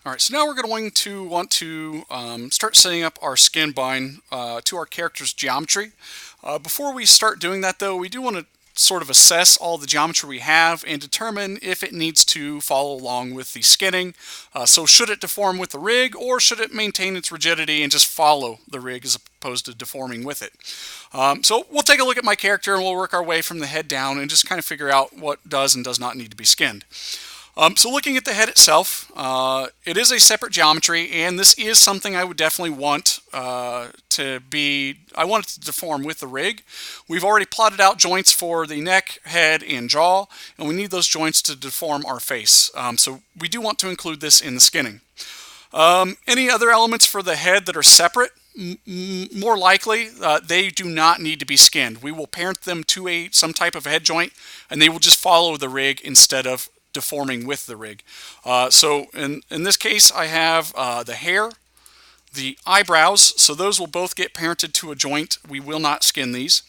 All right, so now we're going to want to start setting up our skin bind to our character's geometry. Before we start doing that, though, we do want to sort of assess all the geometry we have and determine if it needs to follow along with the skinning. So should it deform with the rig, or should it maintain its rigidity and just follow the rig as opposed to deforming with it? So we'll take a look at my character and we'll work our way from the head down and just kind of figure out what does and does not need to be skinned. So looking at the head itself, it is a separate geometry, and this is something I would definitely want I want it to deform with the rig. We've already plotted out joints for the neck, head, and jaw, and we need those joints to deform our face. So we do want to include this in the skinning. Any other elements for the head that are separate? More likely, they do not need to be skinned. We will parent them to some type of head joint, and they will just follow the rig instead of deforming with the rig. So in this case, I have the hair, the eyebrows, so those will both get parented to a joint. We will not skin these.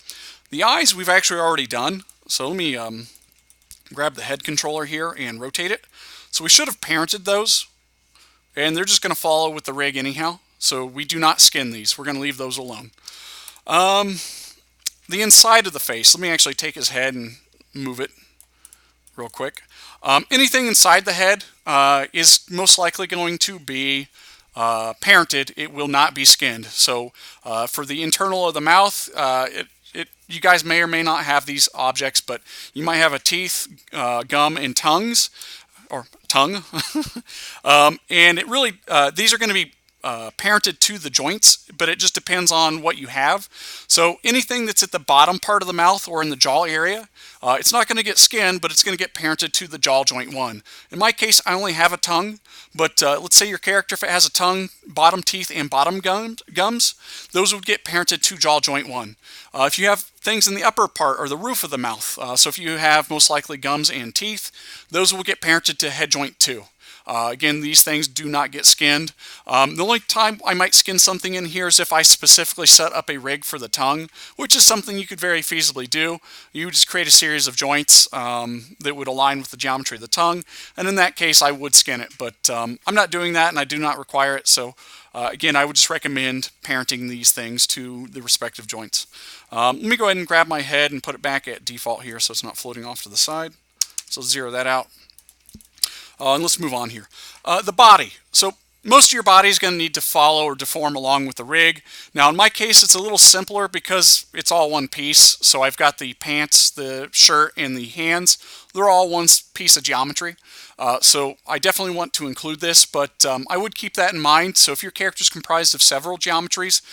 The eyes we've actually already done. So let me grab the head controller here and rotate it. So we should have parented those, and they're just going to follow with the rig anyhow. So we do not skin these. We're going to leave those alone. The inside of the face, let me actually take his head and move it real quick. Anything inside the head is most likely going to be parented. It will not be skinned. So for the internal of the mouth, you guys may or may not have these objects, but you might have a teeth, gum, and tongue. And it really, these are going to be parented to the joints, but it just depends on what you have. So anything that's at the bottom part of the mouth or in the jaw area, it's not going to get skinned, but it's going to get parented to the jaw joint 1. In my case, I only have a tongue, but let's say your character, if it has a tongue, bottom teeth, and bottom gums, those would get parented to jaw joint 1. If you have things in the upper part or the roof of the mouth, so if you have most likely gums and teeth, those will get parented to head joint 2. Again, these things do not get skinned. The only time I might skin something in here is if I specifically set up a rig for the tongue, which is something you could very feasibly do. You just create a series of joints that would align with the geometry of the tongue, and in that case I would skin it, but I'm not doing that and I do not require it, so again, I would just recommend parenting these things to the respective joints. Let me go ahead and grab my head and put it back at default here so it's not floating off to the side. So zero that out. And let's move on here. The body. So most of your body is going to need to follow or deform along with the rig. Now in my case it's a little simpler because it's all one piece. So I've got the pants, the shirt, and the hands. They're all one piece of geometry. So I definitely want to include this, but I would keep that in mind. So if your character is comprised of several geometries,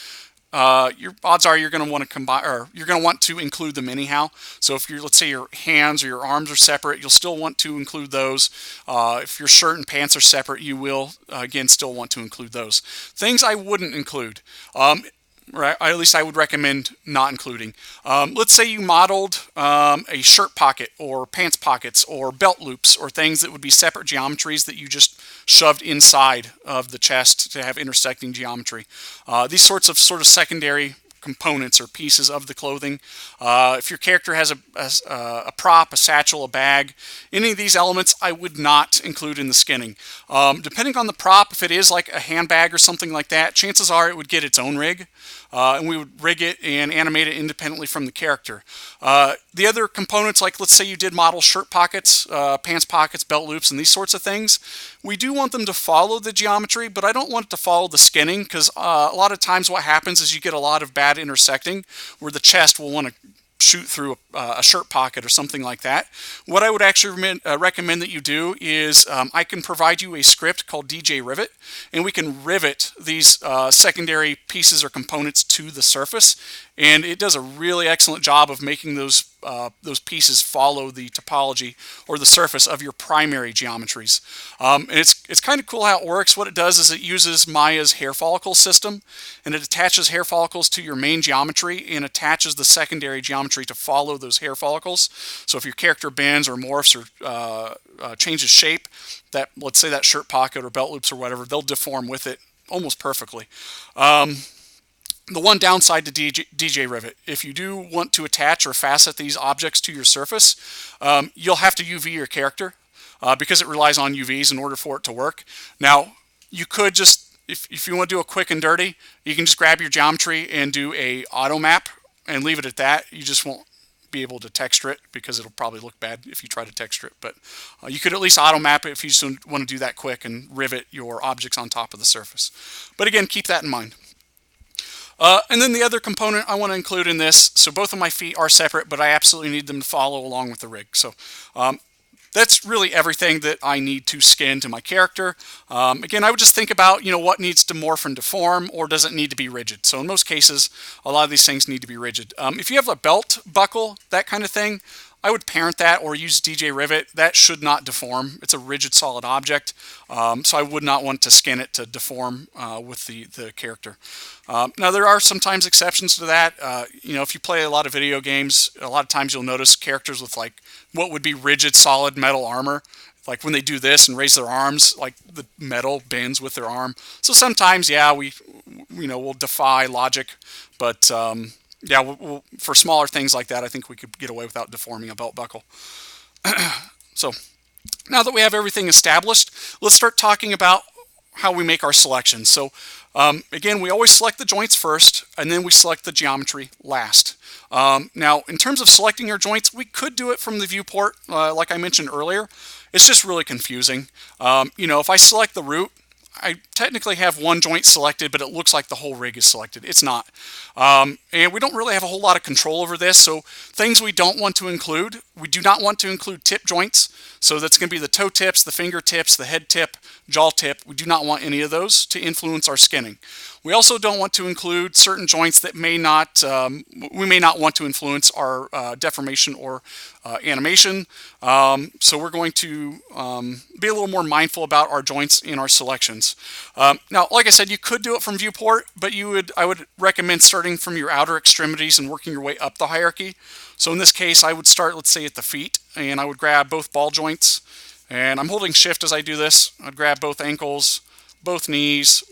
your odds are you're going to want to combine, or you're going to want to include them anyhow. So if let's say your hands or your arms are separate, you'll still want to include those. If your shirt and pants are separate, you will again still want to include those. Things I wouldn't include. Right, at least I would recommend not including. Let's say you modeled a shirt pocket or pants pockets or belt loops or things that would be separate geometries that you just shoved inside of the chest to have intersecting geometry. These sorts of secondary components or pieces of the clothing. If your character has a prop, a satchel, a bag, any of these elements I would not include in the skinning. Depending on the prop, if it is like a handbag or something like that, chances are it would get its own rig. And we would rig it and animate it independently from the character. The other components, like let's say you did model shirt pockets, pants pockets, belt loops, and these sorts of things, we do want them to follow the geometry, but I don't want it to follow the skinning, because a lot of times what happens is you get a lot of bad intersecting where the chest will want to shoot through a shirt pocket or something like that. What I would actually recommend that you do is I can provide you a script called DJ Rivet, and we can rivet these secondary pieces or components to the surface, and it does a really excellent job of making those pieces follow the topology or the surface of your primary geometries. And it's kind of cool how it works. What it does is it uses Maya's hair follicle system, and it attaches hair follicles to your main geometry and attaches the secondary geometry to follow those hair follicles. So if your character bends or morphs or changes shape, let's say that shirt pocket or belt loops or whatever, they'll deform with it almost perfectly. The one downside to DJ Rivet, if you do want to attach or facet these objects to your surface, you'll have to UV your character because it relies on UVs in order for it to work. Now, You could just, if you want to do a quick and dirty, you can just grab your geometry and do a auto map and leave it at that. You just won't be able to texture it because it'll probably look bad if you try to texture it. But you could at least auto map it if you just want to do that quick and rivet your objects on top of the surface. But again, keep that in mind. And then the other component I want to include in this, so both of my feet are separate, but I absolutely need them to follow along with the rig. So that's really everything that I need to skin to my character. Again, I would just think about, what needs to morph and deform, or does it need to be rigid? So in most cases, a lot of these things need to be rigid. If you have a belt buckle, that kind of thing, I would parent that or use DJ Rivet. That should not deform. It's a rigid, solid object, so I would not want to skin it to deform with the character. Now, there are sometimes exceptions to that. If you play a lot of video games, a lot of times you'll notice characters with like what would be rigid, solid metal armor. Like when they do this and raise their arms, like the metal bends with their arm. So sometimes, yeah, we'll defy logic, but yeah, for smaller things like that, I think we could get away without deforming a belt buckle. So now that we have everything established, let's start talking about how we make our selections. So again, we always select the joints first, and then we select the geometry last. Now, in terms of selecting our joints, we could do it from the viewport, like I mentioned earlier. It's just really confusing. If I select the root, I technically have one joint selected, but it looks like the whole rig is selected. It's not. And we don't really have a whole lot of control over this, so things we don't want to include. We do not want to include tip joints, so that's going to be the toe tips, the finger tips, the head tip, jaw tip. We do not want any of those to influence our skinning. We also don't want to include certain joints that we may not want to influence our deformation or animation. So we're going to be a little more mindful about our joints in our selections. Now, like I said, you could do it from viewport, but I would recommend starting from your outer extremities and working your way up the hierarchy. So in this case, I would start, let's say, at the feet, and I would grab both ball joints, and I'm holding shift as I do this. I'd grab both ankles, both knees,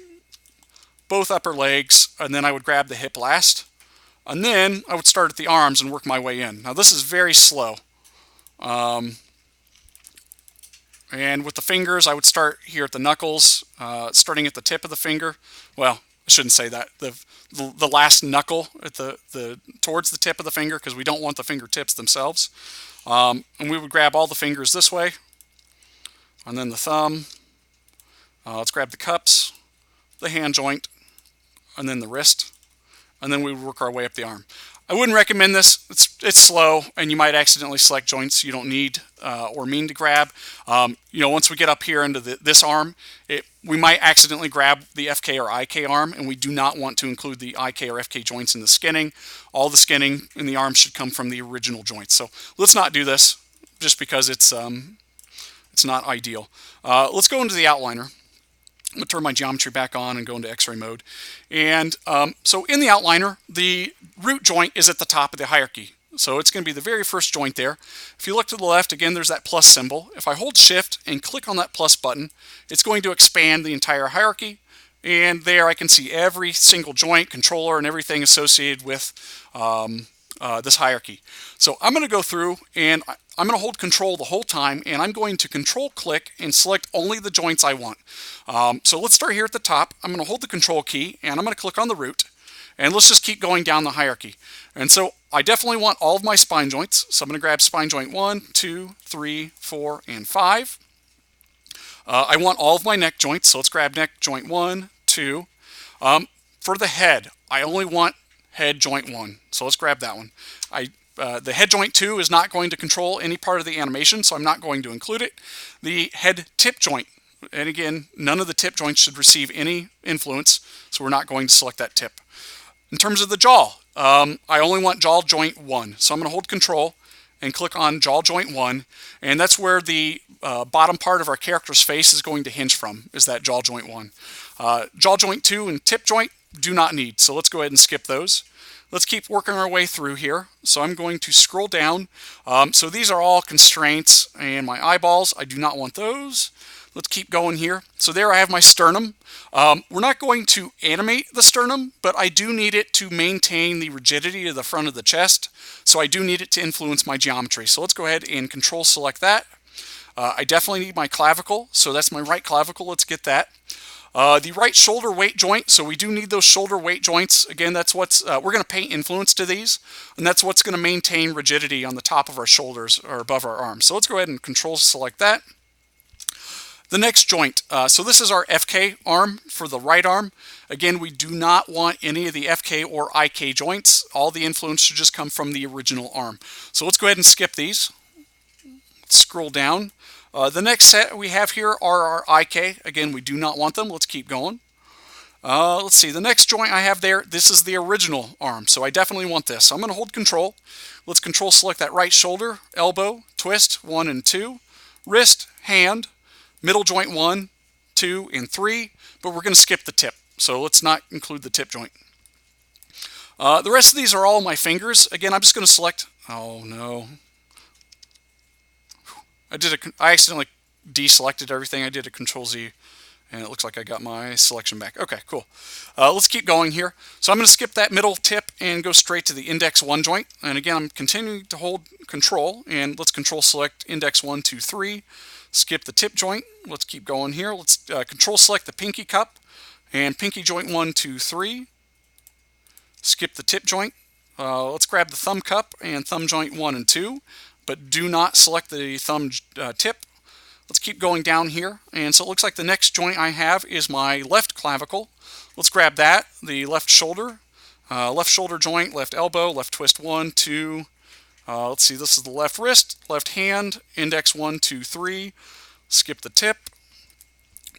both upper legs, and then I would grab the hip last. And then I would start at the arms and work my way in. Now this is very slow. And with the fingers, I would start here at the knuckles, starting at the tip of the finger. Well, I shouldn't say that. The last knuckle at towards the tip of the finger, because we don't want the fingertips themselves. And we would grab all the fingers this way, and then the thumb. Let's grab the cups, the hand joint, and then the wrist, and then we would work our way up the arm. I wouldn't recommend this. It's slow, and you might accidentally select joints you don't need or mean to grab. Once we get up here into this arm, we might accidentally grab the FK or IK arm, and we do not want to include the IK or FK joints in the skinning. All the skinning in the arm should come from the original joints. So let's not do this, just because it's not ideal. Let's go into the outliner. I'm going to turn my geometry back on and go into X-ray mode. And so in the outliner, the root joint is at the top of the hierarchy. So it's going to be the very first joint there. If you look to the left, again, there's that plus symbol. If I hold shift and click on that plus button, it's going to expand the entire hierarchy. And there I can see every single joint, controller, and everything associated with this hierarchy. So I'm going to go through and I'm going to hold control the whole time, and I'm going to control click and select only the joints I want. So let's start here at the top. I'm going to hold the control key and I'm going to click on the root, and let's just keep going down the hierarchy. And so I definitely want all of my spine joints. So I'm going to grab spine joint 1, 2, 3, 4, and 5. I want all of my neck joints. So let's grab neck joint 1, 2. For the head, I only want head joint 1. So let's grab that one. The head joint 2 is not going to control any part of the animation, so I'm not going to include it. The head tip joint, and again, none of the tip joints should receive any influence, so we're not going to select that tip. In terms of the jaw, I only want jaw joint 1. So I'm going to hold control and click on jaw joint 1, and that's where the bottom part of our character's face is going to hinge from, is that jaw joint 1. Jaw joint 2 and tip joint do not need, so let's go ahead and skip those. Let's keep working our way through here. So I'm going to scroll down. So these are all constraints, and my eyeballs, I do not want those. Let's keep going here. So there I have my sternum. We're not going to animate the sternum, but I do need it to maintain the rigidity of the front of the chest. So I do need it to influence my geometry. So let's go ahead and control select that. I definitely need my clavicle. So that's my right clavicle. Let's get that. The right shoulder weight joint, so we do need those shoulder weight joints. Again, that's what's, we're going to paint influence to these, and that's what's going to maintain rigidity on the top of our shoulders or above our arms. So let's go ahead and control select that. The next joint, so this is our FK arm for the right arm. Again, we do not want any of the FK or IK joints. All the influence should just come from the original arm. So let's go ahead and skip these. Let's scroll down. The next set we have here are our IK. Again, we do not want them. Let's keep going. Let's see, the next joint I have there, this is the original arm, so I definitely want this. So I'm going to hold control. Let's control select that right shoulder, elbow, twist, 1 and 2, wrist, hand, middle joint 1, 2, and 3, but we're going to skip the tip. So let's not include the tip joint. The rest of these are all my fingers. Again, I'm just going to select, oh no. I accidentally deselected everything. I did a Control Z, and it looks like I got my selection back. Okay, cool. Let's keep going here. So I'm going to skip that middle tip and go straight to the index 1 joint. And again, I'm continuing to hold control, and let's control select index 1, 2, 3. Skip the tip joint. Let's keep going here. Let's control select the pinky cup and pinky joint 1, 2, 3. Skip the tip joint. Let's grab the thumb cup and thumb joint 1 and 2. But do not select the thumb tip. Let's keep going down here. And so it looks like the next joint I have is my left clavicle. Let's grab that, the left shoulder joint, left elbow, left twist 1, 2. Let's see, this is the left wrist, left hand, index 1, 2, 3. Skip the tip.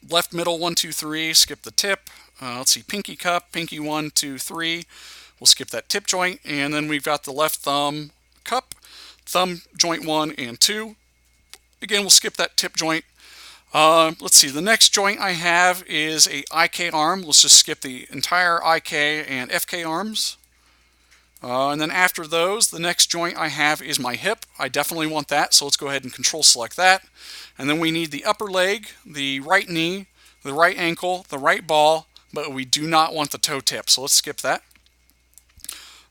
Left middle 1, 2, 3. Skip the tip. Let's see, pinky cup, pinky 1, 2, 3. We'll skip that tip joint. And then we've got the left thumb cup, thumb joint 1 and 2. Again, we'll skip that tip joint. Let's see, the next joint I have is a IK arm. Let's just skip the entire IK and FK arms. And then after those, the next joint I have is my hip. I definitely want that, so let's go ahead and control select that. And then we need the upper leg, the right knee, the right ankle, the right ball, but we do not want the toe tip, so let's skip that.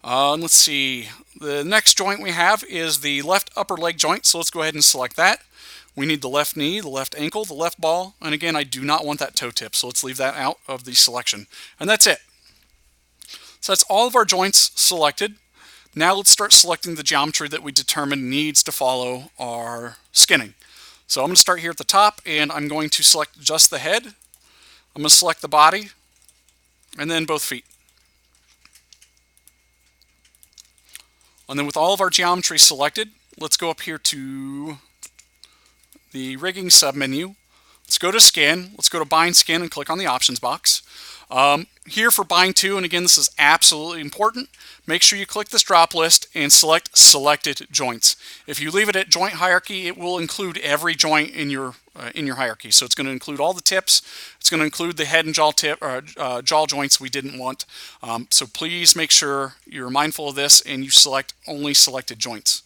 And let's see, the next joint we have is the left upper leg joint, so let's go ahead and select that. We need the left knee, the left ankle, the left ball, and again, I do not want that toe tip, so let's leave that out of the selection. And that's it. So that's all of our joints selected. Now let's start selecting the geometry that we determined needs to follow our skinning. So I'm going to start here at the top, and I'm going to select just the head. I'm going to select the body, and then both feet. And then with all of our geometry selected, let's go up here to the rigging submenu. Let's go to skin. Let's go to bind skin and click on the options box. Here for bind to, and again, this is absolutely important, make sure you click this drop list and select selected joints. If you leave it at joint hierarchy, it will include every joint in your hierarchy. So it's going to include all the tips. It's going to include the head and jaw jaw joints we didn't want. So please make sure you're mindful of this and you select only selected joints.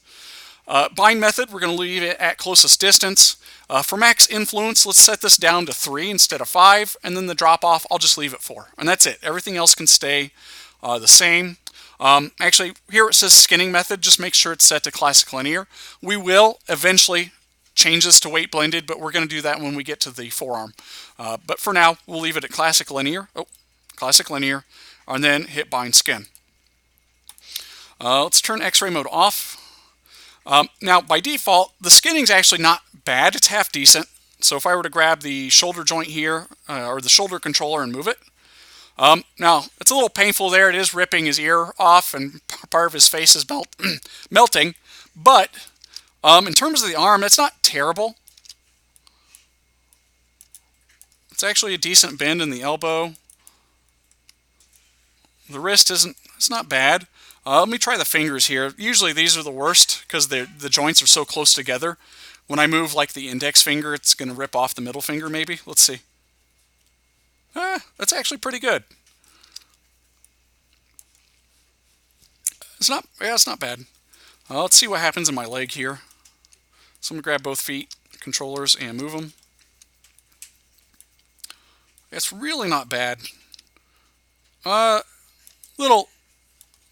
Bind method, we're going to leave it at closest distance. For max influence, let's set this down to 3 instead of 5, and then the drop off, I'll just leave it 4. And that's it. Everything else can stay the same. Actually, here it says skinning method, just make sure it's set to classic linear. We will eventually change this to weight blended, but we're going to do that when we get to the forearm. But for now, we'll leave it at classic linear. Classic linear, and then hit bind skin. Let's turn X-ray mode off. Now, by default, the skinning's actually not bad. It's half decent. So if I were to grab the shoulder joint here, or the shoulder controller and move it, now, it's a little painful there. It is ripping his ear off, and part of his face is melting. But in terms of the arm, it's not terrible. It's actually a decent bend in the elbow. The wrist it's not bad. Let me try the fingers here. Usually these are the worst because the joints are so close together. When I move like the index finger, it's going to rip off the middle finger maybe. Let's see. That's actually pretty good. It's not bad. Let's see what happens in my leg here. So I'm going to grab both feet, controllers, and move them. It's really not bad. Little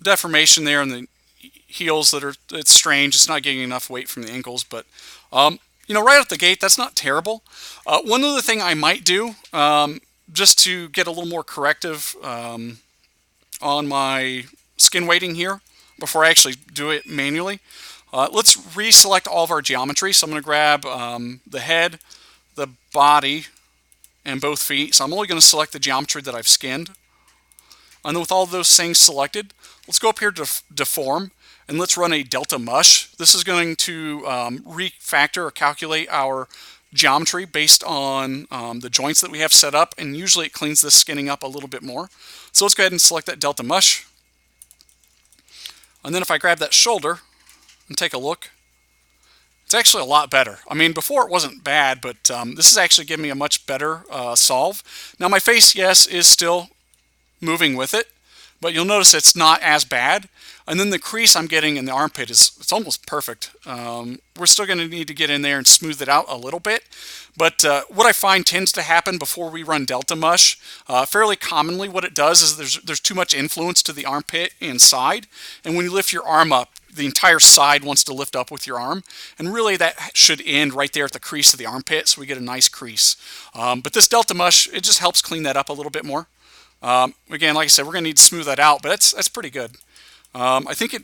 deformation there in the heels it's strange. It's not getting enough weight from the ankles, but you know, right out the gate, that's not terrible. One other thing I might do, just to get a little more corrective on my skin weighting here before I actually do it manually. Let's reselect all of our geometry. So I'm going to grab the head, the body, and both feet. So I'm only going to select the geometry that I've skinned. And then with all those things selected, let's go up here to deform and let's run a delta mush. This is going to refactor or calculate our geometry based on the joints that we have set up, and usually it cleans this skinning up a little bit more. So let's go ahead and select that delta mush. And then if I grab that shoulder and take a look, it's actually a lot better. I mean, before it wasn't bad, but this is actually giving me a much better solve. Now my face, yes, is still moving with it, but you'll notice it's not as bad. And then the crease I'm getting in the armpit it's almost perfect. We're still going to need to get in there and smooth it out a little bit. But what I find tends to happen before we run Delta Mush, fairly commonly what it does is there's too much influence to the armpit and side. And when you lift your arm up, the entire side wants to lift up with your arm. And really that should end right there at the crease of the armpit, so we get a nice crease. But this Delta Mush, it just helps clean that up a little bit more. Again, like I said, we're going to need to smooth that out, but that's pretty good. I think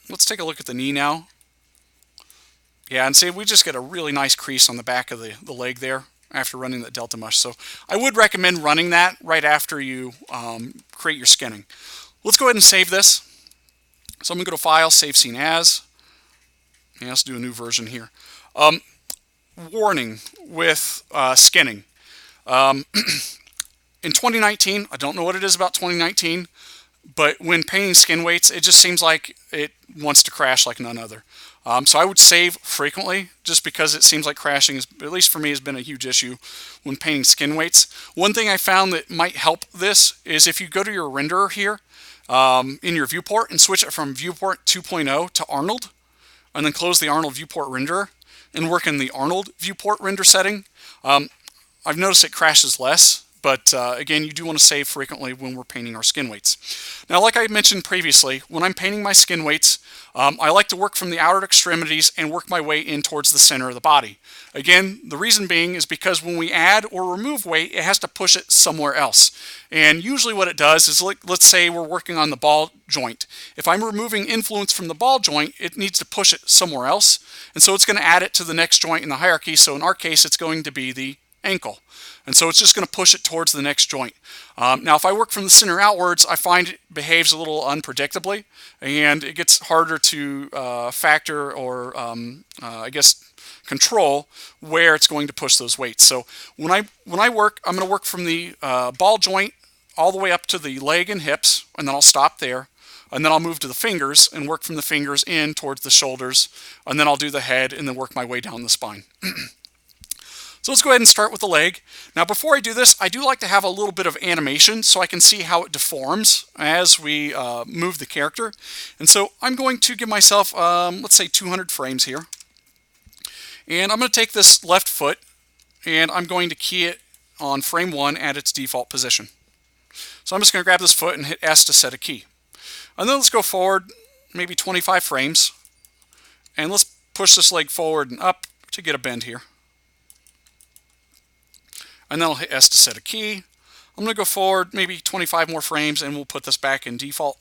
let's take a look at the knee now. Yeah, and see, we just get a really nice crease on the back of the leg there after running the Delta Mush. So I would recommend running that right after you create your skinning. Let's go ahead and save this. So I'm going to go to File, Save Scene As. And let's do a new version here. Warning with skinning. In 2019, I don't know what it is about 2019, but when painting skin weights, it just seems like it wants to crash like none other. So I would save frequently, just because it seems like crashing, at least for me, has been a huge issue when painting skin weights. One thing I found that might help this is if you go to your renderer here in your viewport and switch it from viewport 2.0 to Arnold, and then close the Arnold viewport renderer and work in the Arnold viewport render setting, I've noticed it crashes less. But again, you do want to save frequently when we're painting our skin weights. Now, like I mentioned previously, when I'm painting my skin weights, I like to work from the outer extremities and work my way in towards the center of the body. Again, the reason being is because when we add or remove weight, it has to push it somewhere else. And usually what it does is, let's say we're working on the ball joint. If I'm removing influence from the ball joint, it needs to push it somewhere else. And so it's going to add it to the next joint in the hierarchy. So in our case, it's going to be the ankle. And so it's just going to push it towards the next joint. Now, if I work from the center outwards, I find it behaves a little unpredictably, and it gets harder to factor or, I guess, control where it's going to push those weights. So when I work, I'm going to work from the ball joint all the way up to the leg and hips, and then I'll stop there. And then I'll move to the fingers and work from the fingers in towards the shoulders, and then I'll do the head and then work my way down the spine. So let's go ahead and start with the leg. Now before I do this, I do like to have a little bit of animation so I can see how it deforms as we move the character. And so I'm going to give myself, let's say 200 frames here. And I'm going to take this left foot and I'm going to key it on frame 1 at its default position. So I'm just going to grab this foot and hit S to set a key. And then let's go forward maybe 25 frames. And let's push this leg forward and up to get a bend here. And then I'll hit S to set a key. I'm going to go forward maybe 25 more frames and we'll put this back in default.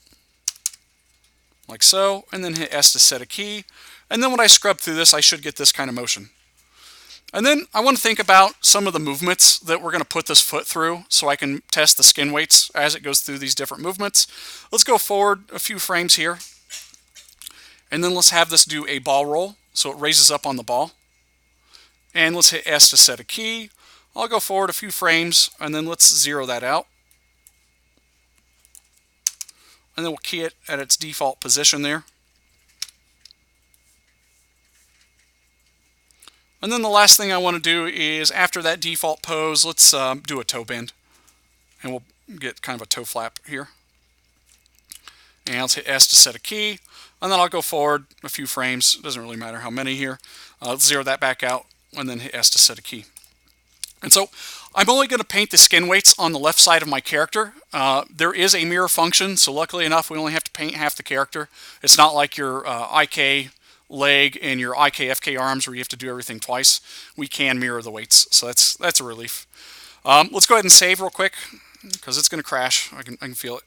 Like so. And then hit S to set a key. And then when I scrub through this, I should get this kind of motion. And then I want to think about some of the movements that we're going to put this foot through so I can test the skin weights as it goes through these different movements. Let's go forward a few frames here. And then let's have this do a ball roll so it raises up on the ball. And let's hit S to set a key. I'll go forward a few frames and then let's zero that out. And then we'll key it at its default position there. And then the last thing I want to do is after that default pose, let's do a toe bend. And we'll get kind of a toe flap here. And let's hit S to set a key. And then I'll go forward a few frames. It doesn't really matter how many here. Let's zero that back out and then hit S to set a key. And so I'm only going to paint the skin weights on the left side of my character. There is a mirror function, so luckily enough we only have to paint half the character. It's not like your IK leg and your IK FK arms where you have to do everything twice. We can mirror the weights, so that's a relief. Let's go ahead and save real quick because it's going to crash. I can feel it.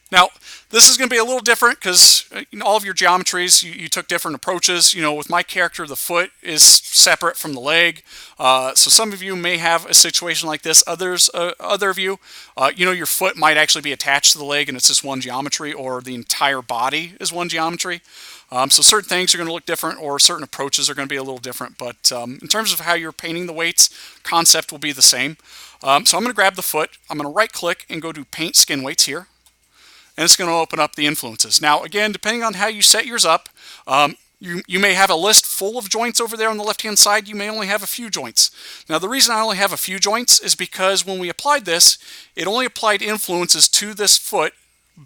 Now, this is going to be a little different because all of your geometries, you took different approaches. With my character, the foot is separate from the leg. So some of you may have a situation like this. Other of you, your foot might actually be attached to the leg and it's just one geometry, or the entire body is one geometry. So certain things are going to look different, or certain approaches are going to be a little different. But in terms of how you're painting the weights, concept will be the same. So I'm going to grab the foot. I'm going to right click and go to Paint Skin Weights here. And it's going to open up the influences. Now, again, depending on how you set yours up, you may have a list full of joints over there on the left-hand side. You may only have a few joints. Now, the reason I only have a few joints is because when we applied this, it only applied influences to this foot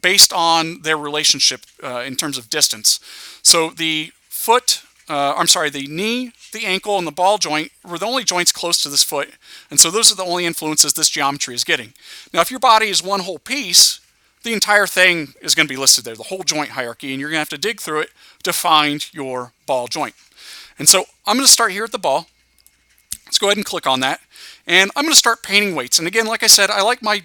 based on their relationship in terms of distance. So the the knee, the ankle, and the ball joint were the only joints close to this foot. And so those are the only influences this geometry is getting. Now, if your body is one whole piece, the entire thing is going to be listed there, the whole joint hierarchy, and you're going to have to dig through it to find your ball joint. And so I'm going to start here at the ball. Let's go ahead and click on that. And I'm going to start painting weights. And again, like I said, I like my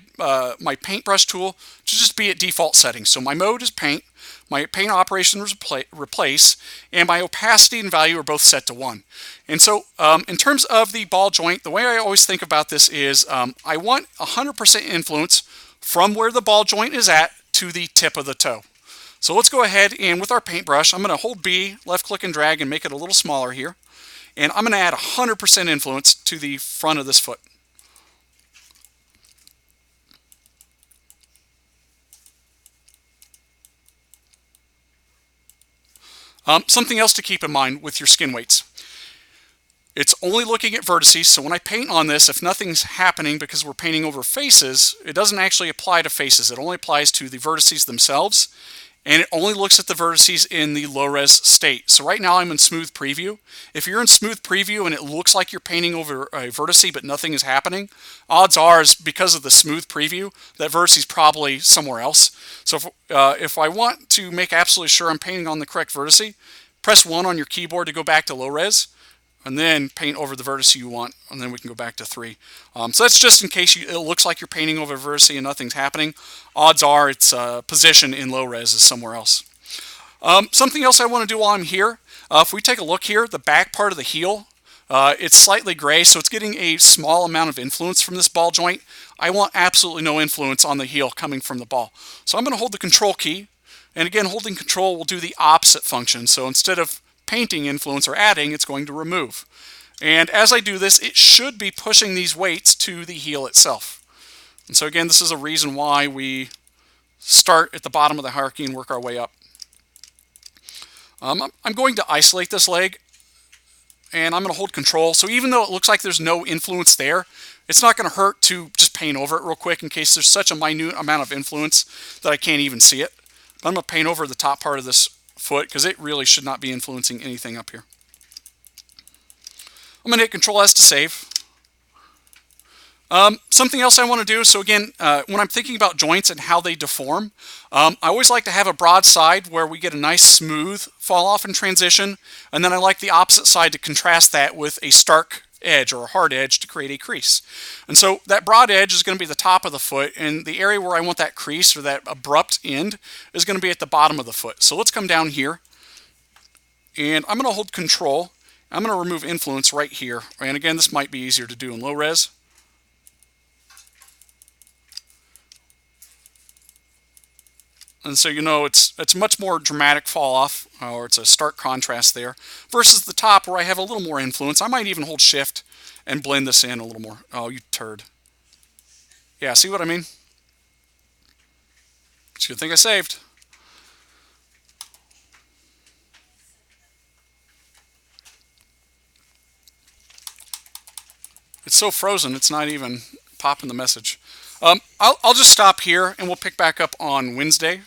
paintbrush tool to just be at default settings. So my mode is paint, my paint operation is replace, and my opacity and value are both set to 1. And so in terms of the ball joint, the way I always think about this is I want 100% influence from where the ball joint is at to the tip of the toe. So let's go ahead and with our paintbrush, I'm going to hold B, left click and drag and make it a little smaller here. And I'm going to add 100% influence to the front of this foot. Something else to keep in mind with your skin weights. It's only looking at vertices, so when I paint on this, if nothing's happening because we're painting over faces, it doesn't actually apply to faces. It only applies to the vertices themselves, and it only looks at the vertices in the low-res state. So right now I'm in smooth preview. If you're in smooth preview and it looks like you're painting over a vertice but nothing is happening, odds are is because of the smooth preview, that vertice is probably somewhere else. So if I want to make absolutely sure I'm painting on the correct vertice, press 1 on your keyboard to go back to low-res, and then paint over the vertex you want, and then we can go back to 3. So that's just in case it looks like you're painting over a vertex and nothing's happening. Odds are its position in low res is somewhere else. Something else I want to do while I'm here, if we take a look here, the back part of the heel, it's slightly gray, so it's getting a small amount of influence from this ball joint. I want absolutely no influence on the heel coming from the ball. So I'm going to hold the control key, and again, holding control will do the opposite function. So instead of painting influence or adding, it's going to remove. And as I do this, it should be pushing these weights to the heel itself. And so again, this is a reason why we start at the bottom of the hierarchy and work our way up. I'm going to isolate this leg, and I'm going to hold control. So even though it looks like there's no influence there, it's not going to hurt to just paint over it real quick in case there's such a minute amount of influence that I can't even see it. But I'm going to paint over the top part of this foot because it really should not be influencing anything up here. I'm going to hit Control S to save. Something else I want to do, so again, when I'm thinking about joints and how they deform, I always like to have a broad side where we get a nice smooth fall off and transition, and then I like the opposite side to contrast that with a stark edge or a hard edge to create a crease. And so that broad edge is going to be the top of the foot, and the area where I want that crease or that abrupt end is going to be at the bottom of the foot. So let's come down here, and I'm going to hold control. I'm going to remove influence right here. And again, this might be easier to do in low res. And so it's much more dramatic fall off, or it's a stark contrast there, versus the top where I have a little more influence. I might even hold shift and blend this in a little more. Oh, you turd. Yeah, see what I mean? It's a good thing I saved. It's so frozen, it's not even popping the message. I'll just stop here, and we'll pick back up on Wednesday